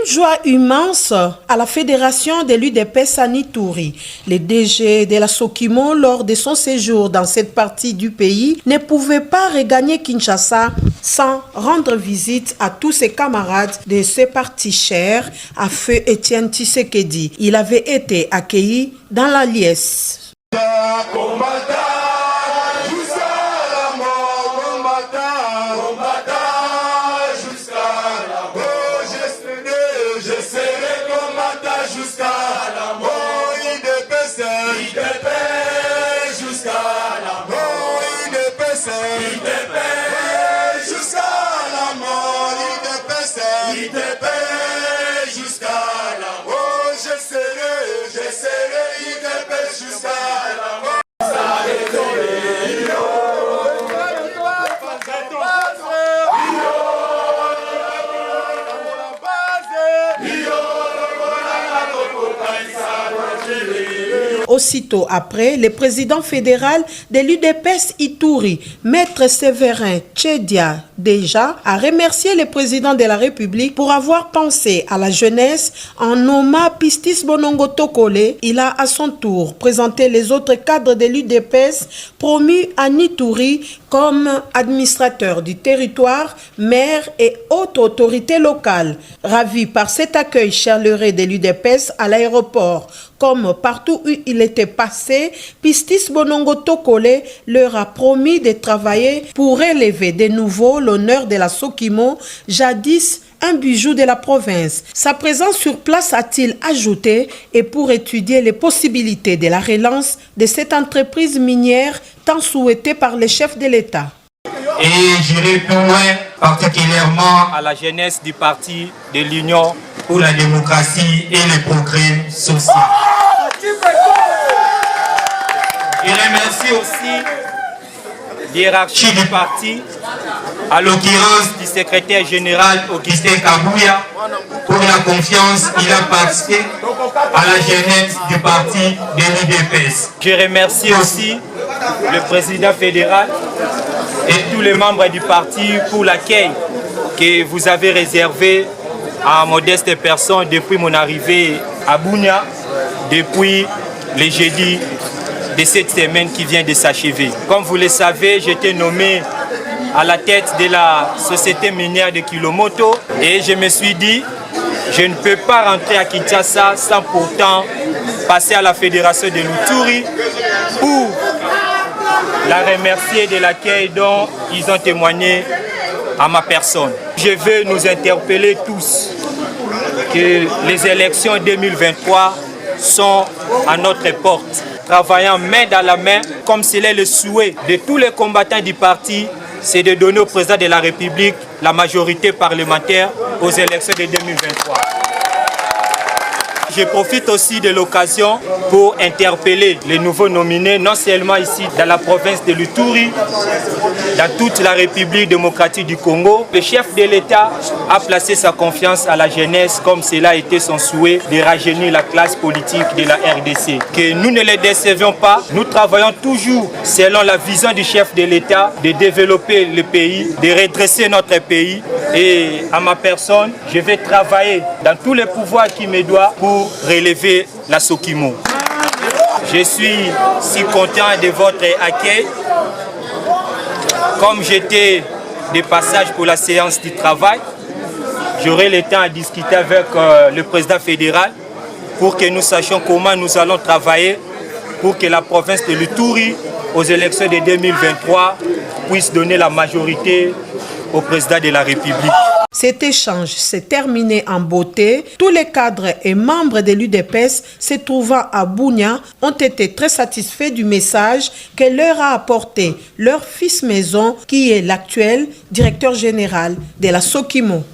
Une joie immense à la fédération de l'UDPS à Ituri. Le DG de la Sokimo, lors de son séjour dans cette partie du pays, ne pouvait pas regagner Kinshasa sans rendre visite à tous ses camarades de ce parti cher, à feu Étienne Tshisekedi. Il avait été accueilli dans la liesse. Aussitôt après, le président fédéral de l'UDPS Ituri, Maître Séverin Tchedia Déjà, a remercié le président de la République pour avoir pensé à la jeunesse en nommant Pistis Bonongo Tokole. Il a à son tour présenté les autres cadres de l'UDPS promus à Ituri comme administrateurs du territoire, maire et haute autorité locale. Ravi par cet accueil chaleureux de l'UDPS à l'aéroport, comme partout où il était passé, Pistis Bonongo Tokole leur a promis de travailler pour élever de nouveau l'honneur de la Sokimo, jadis un bijou de la province. Sa présence sur place, a-t-il ajouté, et pour étudier les possibilités de la relance de cette entreprise minière tant souhaitée par les chefs de l'État. Et j'irai plus loin, particulièrement à la jeunesse du parti de l'Union pour la démocratie et le progrès social. Je remercie aussi l'hiérarchie du parti, à l'occurrence du secrétaire général Augustin Kabouya, pour la confiance qu'il a portée à la jeunesse du parti de l'UDPS. Je remercie aussi le président fédéral et tous les membres du parti pour l'accueil que vous avez réservé à modeste personne depuis mon arrivée à Bunia, depuis le jeudi de cette semaine qui vient de s'achever. Comme vous le savez, j'ai été nommé à la tête de la société minière de Kilomoto et je me suis dit, je ne peux pas rentrer à Kinshasa sans pourtant passer à la fédération de l'Ituri pour la remercier de l'accueil dont ils ont témoigné à ma personne. Je veux nous interpeller tous que les élections 2023 sont à notre porte. Travaillant main dans la main, comme c'est le souhait de tous les combattants du parti, c'est de donner au président de la République la majorité parlementaire aux élections de 2023. Je profite aussi de l'occasion pour interpeller les nouveaux nominés, non seulement ici dans la province de l'Ituri, dans toute la République démocratique du Congo. Le chef de l'État a placé sa confiance à la jeunesse, comme cela a été son souhait, de rajeunir la classe politique de la RDC. Que nous ne les décevions pas, nous travaillons toujours selon la vision du chef de l'État de développer le pays, de redresser notre pays. Et à ma personne, je vais travailler dans tous les pouvoirs qui me doivent pour relever la Sokimo. Je suis si content de votre accueil. Comme j'étais de passage pour la séance du travail, j'aurai le temps à discuter avec le président fédéral pour que nous sachions comment nous allons travailler pour que la province de l'Ituri, aux élections de 2023, puisse donner la majorité au président de la République. Cet échange s'est terminé en beauté. Tous les cadres et membres de l'UDPS se trouvant à Bunia ont été très satisfaits du message que leur a apporté leur fils maison, qui est l'actuel directeur général de la Sokimo.